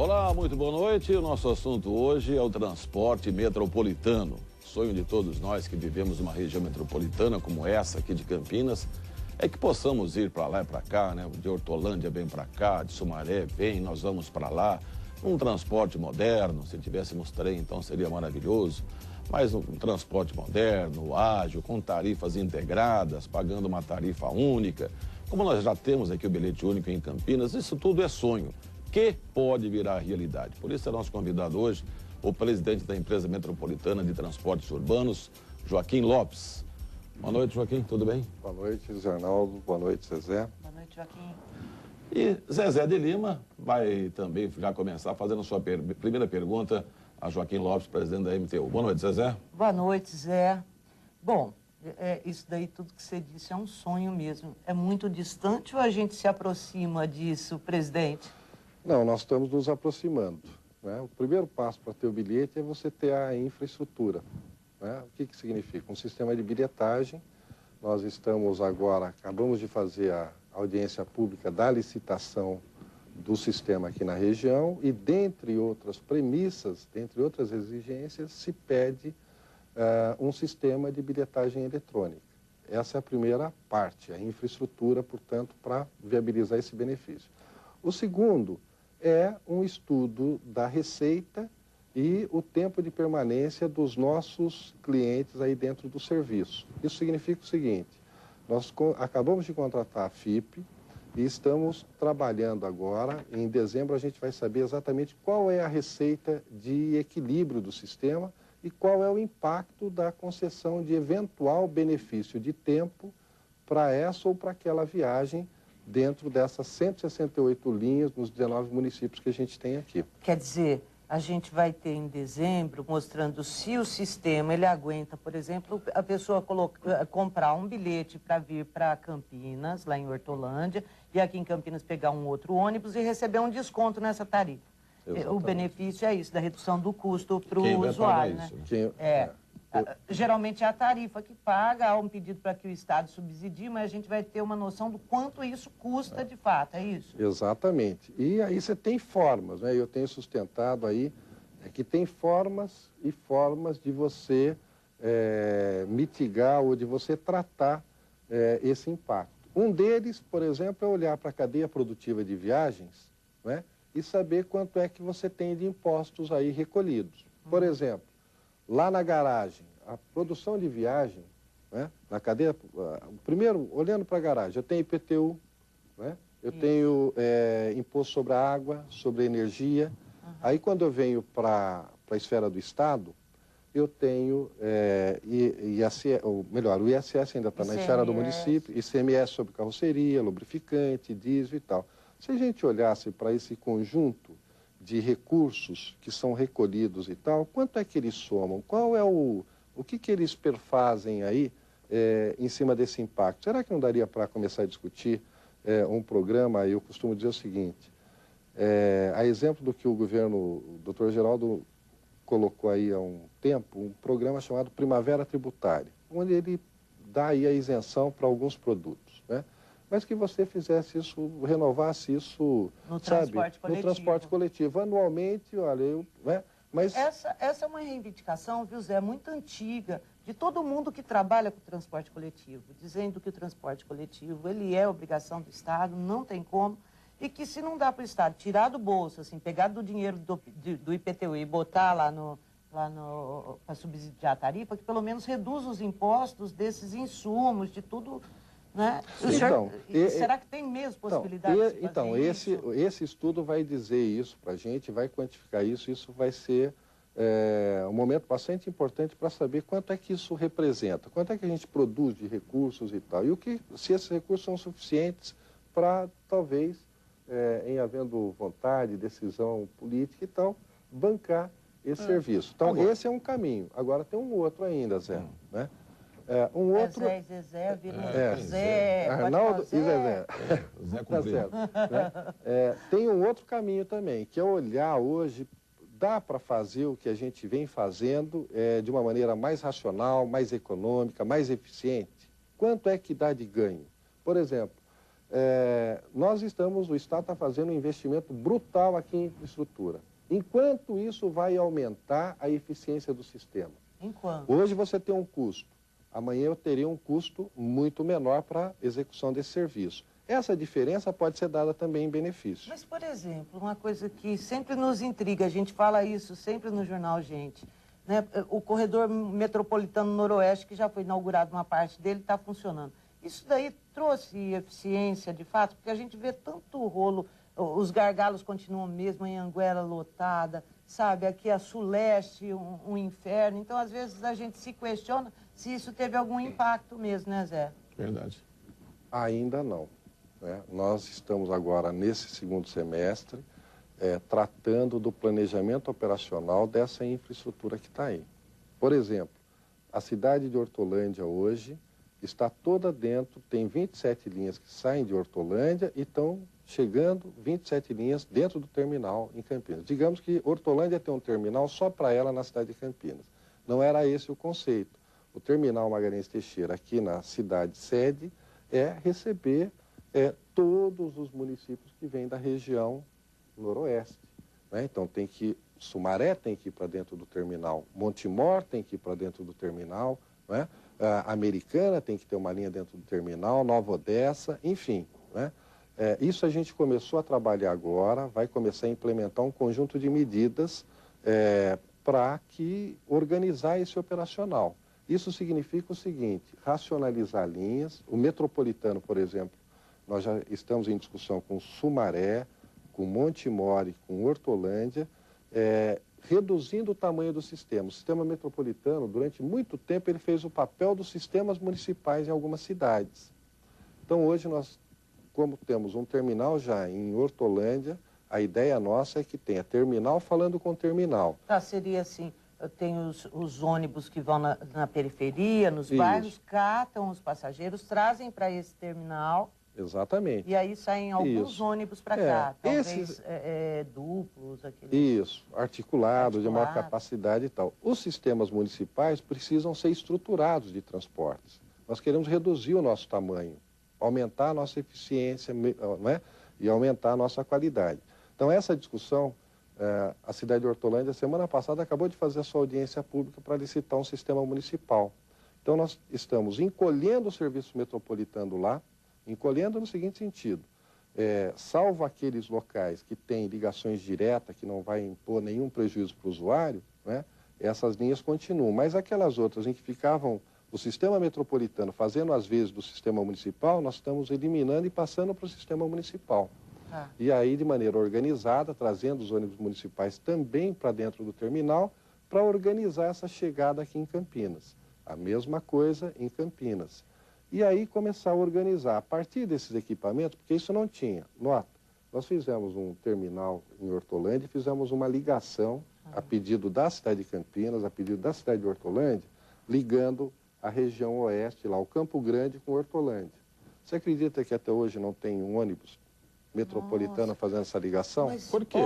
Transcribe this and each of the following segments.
Olá, muito boa noite. O nosso assunto hoje é o transporte metropolitano. Sonho de todos nós que vivemos numa região metropolitana como essa aqui de Campinas é que possamos ir para lá e para cá, né? De Hortolândia vem para cá, de Sumaré vem, nós vamos para lá. Um transporte moderno, se tivéssemos trem então seria maravilhoso, mas um transporte moderno, ágil, com tarifas integradas, pagando uma tarifa única. Como nós já temos aqui o bilhete único em Campinas, isso tudo é sonho que pode virar realidade. Por isso é nosso convidado hoje, o presidente da empresa metropolitana de transportes urbanos, Joaquim Lopes. Boa noite, Joaquim, tudo bem? Boa noite, Zé Arnaldo. Boa noite, Zezé. Boa noite, Joaquim. E Zezé de Lima vai também já começar fazendo a sua primeira pergunta a Joaquim Lopes, presidente da MTU. Boa noite, Zezé. Boa noite, Zé. Bom, isso daí tudo que você disse é um sonho mesmo. É muito distante ou a gente se aproxima disso, presidente? Não, nós estamos nos aproximando, né? O primeiro passo para ter o bilhete é você ter a infraestrutura, né? O que significa? Um sistema de bilhetagem. Nós estamos agora, acabamos de fazer a audiência pública da licitação do sistema aqui na região e, dentre outras premissas, dentre outras exigências, se pede um sistema de bilhetagem eletrônica. Essa é a primeira parte, a infraestrutura, portanto, para viabilizar esse benefício. O segundo é um estudo da receita e o tempo de permanência dos nossos clientes aí dentro do serviço. Isso significa o seguinte: nós acabamos de contratar a FIP e estamos trabalhando agora. Em dezembro a gente vai saber exatamente qual é a receita de equilíbrio do sistema e qual é o impacto da concessão de eventual benefício de tempo para essa ou para aquela viagem dentro dessas 168 linhas nos 19 municípios que a gente tem aqui. Quer dizer, a gente vai ter em dezembro mostrando se o sistema ele aguenta, por exemplo, a pessoa comprar um bilhete para vir para Campinas, lá em Hortolândia, e aqui em Campinas pegar um outro ônibus e receber um desconto nessa tarifa. Exatamente. O benefício é isso, da redução do custo para o usuário, né? Geralmente é a tarifa que paga, há um pedido para que o Estado subsidie, mas a gente vai ter uma noção do quanto isso custa de fato, é isso? Exatamente. E aí você tem formas, né? Eu tenho sustentado aí que tem formas e formas de você mitigar ou de você tratar esse impacto. Um deles, por exemplo, é olhar para a cadeia produtiva de viagens, né? E saber quanto é que você tem de impostos aí recolhidos. Por exemplo, lá na garagem, a produção de viagem, né, na cadeia, primeiro, olhando para a garagem, eu tenho IPTU, né, eu tenho imposto sobre a água, sobre a energia. Aí, quando eu venho para a esfera do Estado, eu tenho, o ISS ainda está na esfera do município, ICMS sobre carroceria, lubrificante, diesel e tal. Se a gente olhasse para esse conjunto de recursos que são recolhidos e tal, quanto é que eles somam? Qual é o que eles perfazem aí em cima desse impacto? Será que não daria para começar a discutir um programa? Eu costumo dizer o seguinte, a exemplo do que o governo, o doutor Geraldo colocou aí há um tempo, um programa chamado Primavera Tributária, onde ele dá aí a isenção para alguns produtos, né? Mas que você fizesse isso, renovasse isso, no transporte coletivo. Anualmente, olha, mas... Essa é uma reivindicação, viu, Zé, muito antiga, de todo mundo que trabalha com o transporte coletivo, dizendo que o transporte coletivo, ele é obrigação do Estado, não tem como, e que se não dá para o Estado tirar do bolso, assim, pegar do dinheiro do IPTU e botar para subsidiar a tarifa, que pelo menos reduz os impostos desses insumos, de tudo... Né? Será que tem mesmo possibilidade de fazer isso? Esse estudo vai dizer isso para a gente, vai quantificar isso, isso vai ser um momento bastante importante para saber quanto é que isso representa, quanto é que a gente produz de recursos e tal, e se esses recursos são suficientes para, talvez, em havendo vontade, decisão política e tal, bancar esse serviço. Então, esse é um caminho. Agora, tem um outro ainda, Zé, né? Um outro... Zé e Zezé, Zé, Arnaldo e Zezé. Zé Tá certo, né? Tem um outro caminho também, que é olhar hoje, dá para fazer o que a gente vem fazendo de uma maneira mais racional, mais econômica, mais eficiente. Quanto é que dá de ganho? Por exemplo, o Estado está fazendo um investimento brutal aqui em infraestrutura. Enquanto isso vai aumentar a eficiência do sistema. Enquanto? Hoje você tem um custo, amanhã eu teria um custo muito menor para a execução desse serviço. Essa diferença pode ser dada também em benefício. Mas, por exemplo, uma coisa que sempre nos intriga, a gente fala isso sempre no jornal, gente, né? O corredor metropolitano noroeste, que já foi inaugurado uma parte dele, está funcionando. Isso daí trouxe eficiência, de fato, porque a gente vê tanto rolo, os gargalos continuam mesmo, em Anguera lotada, sabe, aqui a Sul-Leste, um inferno. Então, às vezes, a gente se questiona se isso teve algum impacto mesmo, né, Zé? Verdade. Ainda não. Nós estamos agora, nesse segundo semestre, tratando do planejamento operacional dessa infraestrutura que está aí. Por exemplo, a cidade de Hortolândia hoje está toda dentro, tem 27 linhas que saem de Hortolândia e estão chegando 27 linhas dentro do terminal em Campinas. Digamos que Hortolândia tem um terminal só para ela na cidade de Campinas. Não era esse o conceito. O terminal Magalhães Teixeira, aqui na cidade sede, é receber todos os municípios que vêm da região noroeste. Então, Sumaré tem que ir para dentro do terminal, Montemor tem que ir para dentro do terminal, a Americana tem que ter uma linha dentro do terminal, Nova Odessa, enfim. Isso a gente começou a trabalhar agora, vai começar a implementar um conjunto de medidas para organizar esse operacional. Isso significa o seguinte, racionalizar linhas, o metropolitano, por exemplo, nós já estamos em discussão com Sumaré, com Montemor e com Hortolândia, reduzindo o tamanho do sistema. O sistema metropolitano, durante muito tempo, ele fez o papel dos sistemas municipais em algumas cidades. Então, hoje, nós, como temos um terminal já em Hortolândia, a ideia nossa é que tenha terminal falando com terminal. Tá, seria assim, tem os ônibus que vão na periferia, nos bairros, catam os passageiros, trazem para esse terminal. Exatamente. E aí saem alguns ônibus para cá, talvez duplos. Isso, articulados, de maior capacidade e tal. Os sistemas municipais precisam ser estruturados de transportes. Nós queremos reduzir o nosso tamanho, aumentar a nossa eficiência, e aumentar a nossa qualidade. Então, essa discussão, a cidade de Hortolândia, semana passada, acabou de fazer a sua audiência pública para licitar um sistema municipal. Então, nós estamos encolhendo o serviço metropolitano lá, encolhendo no seguinte sentido, salvo aqueles locais que têm ligações diretas, que não vai impor nenhum prejuízo para o usuário, essas linhas continuam. Mas aquelas outras em que ficavam o sistema metropolitano fazendo as vezes do sistema municipal, nós estamos eliminando e passando para o sistema municipal. E aí, de maneira organizada, trazendo os ônibus municipais também para dentro do terminal, para organizar essa chegada aqui em Campinas. A mesma coisa em Campinas. E aí começar a organizar, a partir desses equipamentos, porque isso não tinha. Nota, nós fizemos um terminal em Hortolândia e fizemos uma ligação a pedido da cidade de Campinas, a pedido da cidade de Hortolândia, ligando a região oeste, lá o Campo Grande com Hortolândia. Você acredita que até hoje não tem um ônibus metropolitano fazendo essa ligação? Mas, por quê?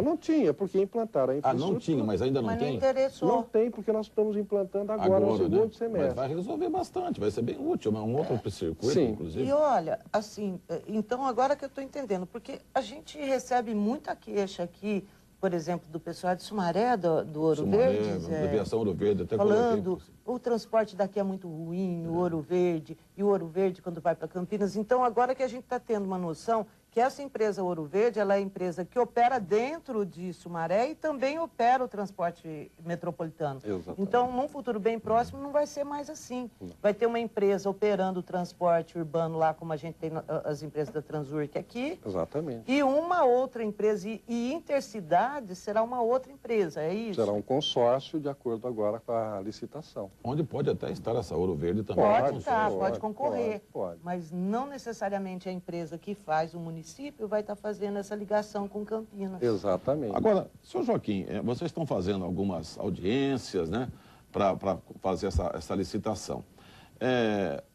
Não tinha, porque implantaram a infraestrutura. Não tinha, mas ainda não tem? Não interessou. Não tem, porque nós estamos implantando agora no segundo semestre. Mas vai resolver bastante, vai ser bem útil, um outro circuito, Sim. inclusive. E olha, assim, então agora que eu estou entendendo, porque a gente recebe muita queixa aqui, por exemplo, do pessoal de Sumaré, do Ouro Verde, da Aviação Ouro Verde, até falando, o transporte daqui é muito ruim, o Ouro Verde, e o Ouro Verde quando vai para Campinas. Então, agora que a gente está tendo uma noção que essa empresa Ouro Verde, ela é a empresa que opera dentro de Sumaré e também opera o transporte metropolitano. Exatamente. Então, num futuro bem próximo, não vai ser mais assim. Vai ter uma empresa operando o transporte urbano lá, como a gente tem as empresas da Transurc aqui. Exatamente. E uma outra empresa, e Intercidade será uma outra empresa, é isso? Será um consórcio de acordo agora com a licitação. Onde pode até estar essa Ouro Verde também. Pode estar, pode concorrer. Pode. Mas não necessariamente a empresa que faz o município vai estar fazendo essa ligação com Campinas. Exatamente. Agora, senhor Joaquim, vocês estão fazendo algumas audiências, né, para fazer essa licitação.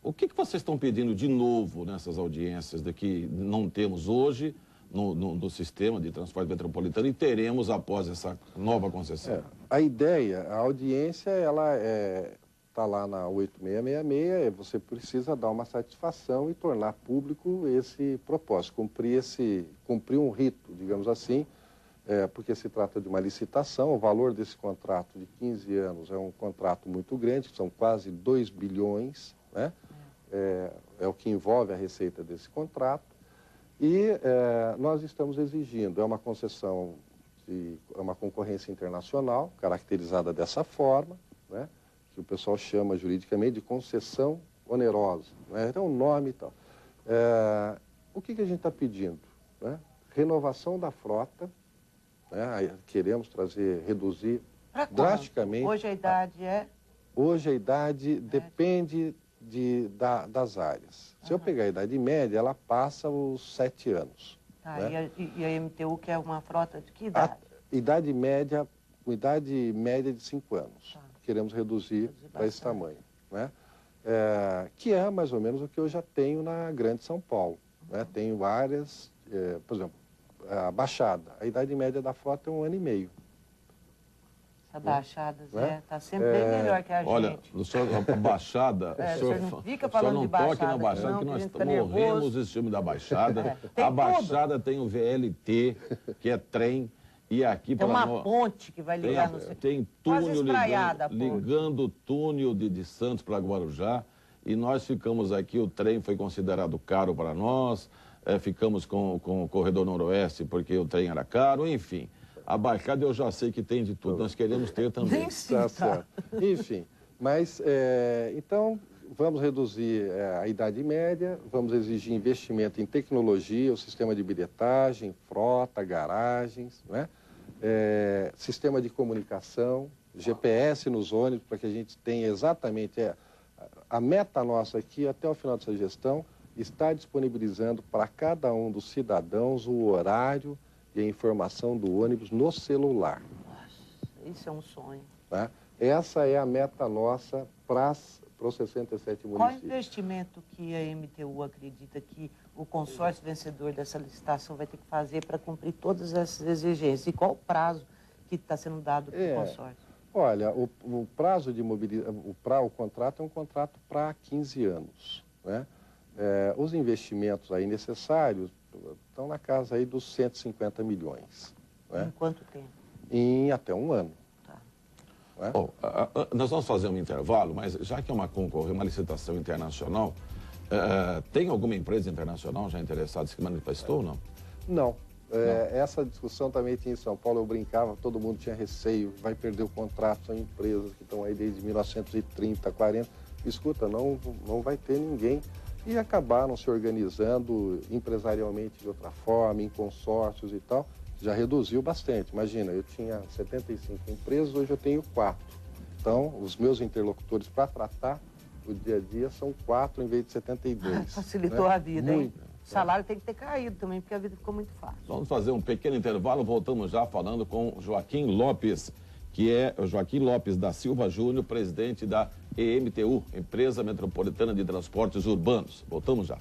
O que vocês estão pedindo de novo nessas audiências de que não temos hoje no sistema de transporte metropolitano e teremos após essa nova concessão? A ideia, a audiência, ela está lá na 8666, você precisa dar uma satisfação e tornar público esse propósito, cumprir um rito, digamos assim, porque se trata de uma licitação. O valor desse contrato de 15 anos é um contrato muito grande, são quase 2 bilhões, né? É o que envolve a receita desse contrato. E nós estamos exigindo, é uma concessão, é uma concorrência internacional, caracterizada dessa forma, né? Que o pessoal chama juridicamente de concessão onerosa, né? Então, o nome e tal. O que a gente está pedindo, né? Renovação da frota, né? Queremos reduzir drasticamente. Hoje a idade é? Hoje a idade depende das áreas. Se eu pegar a idade média, ela passa os 7 anos. Tá, né? e a MTU, que é uma frota de que idade? Idade média de 5 anos. Tá. Queremos reduzir para esse tamanho, né? Que é mais ou menos o que eu já tenho na Grande São Paulo. Né? Tenho áreas, por exemplo, a Baixada. A idade média da frota é 1 ano e meio. Essa Baixada, Zé, Né? está sempre bem melhor que a gente. Olha, a Baixada, o senhor não fica falando de toque Baixada, na Baixada, não, que nós fica morremos nervoso. desse filme da Baixada. Tem A Baixada tem o VLT, que é trem, e aqui Tem para uma ponte que vai ligar no... tem Quase túnel espraiada a ponte. ligando o túnel de Santos para Guarujá, e nós ficamos aqui, o trem foi considerado caro para nós, ficamos com o Corredor Noroeste porque o trem era caro, enfim. A Baixada eu já sei que tem de tudo, nós queremos ter também. Nem sim, Tá certo. Enfim, mas então vamos reduzir a idade média, vamos exigir investimento em tecnologia, o sistema de bilhetagem, frota, garagens, né? Sistema de comunicação, GPS nos ônibus, para que a gente tenha exatamente a meta nossa aqui, até o final dessa gestão, está disponibilizando para cada um dos cidadãos o horário e a informação do ônibus no celular. Nossa, isso é um sonho. Tá? Essa é a meta nossa para os 67 municípios. Qual investimento que a MTU acredita que o consórcio vencedor dessa licitação vai ter que fazer para cumprir todas essas exigências? E qual o prazo que está sendo dado para o consórcio? Olha, o prazo de mobilização, o contrato é um contrato para 15 anos. Né? Os investimentos aí necessários estão na casa aí dos 150 milhões. Né? Em quanto tempo? Em até 1 ano. Tá. Né? Bom, nós vamos fazer um intervalo, mas já que é uma licitação internacional, tem alguma empresa internacional já interessada que se manifestou ou não? Não. Essa discussão também tinha em São Paulo, eu brincava, todo mundo tinha receio, vai perder o contrato, são empresas que estão aí desde 1930, 40. Escuta, não vai ter ninguém. E acabaram se organizando empresarialmente de outra forma, em consórcios e tal. Já reduziu bastante. Imagina, eu tinha 75 empresas, hoje eu tenho 4. Então, os meus interlocutores para tratar o dia a dia são 4 em vez de 72. Facilitou a vida, Muito. hein? O salário tem que ter caído também, porque a vida ficou muito fácil. Vamos fazer um pequeno intervalo, voltamos já falando com Joaquim Lopes, que é o Joaquim Lopes da Silva Júnior, presidente da EMTU, Empresa Metropolitana de Transportes Urbanos. Voltamos já.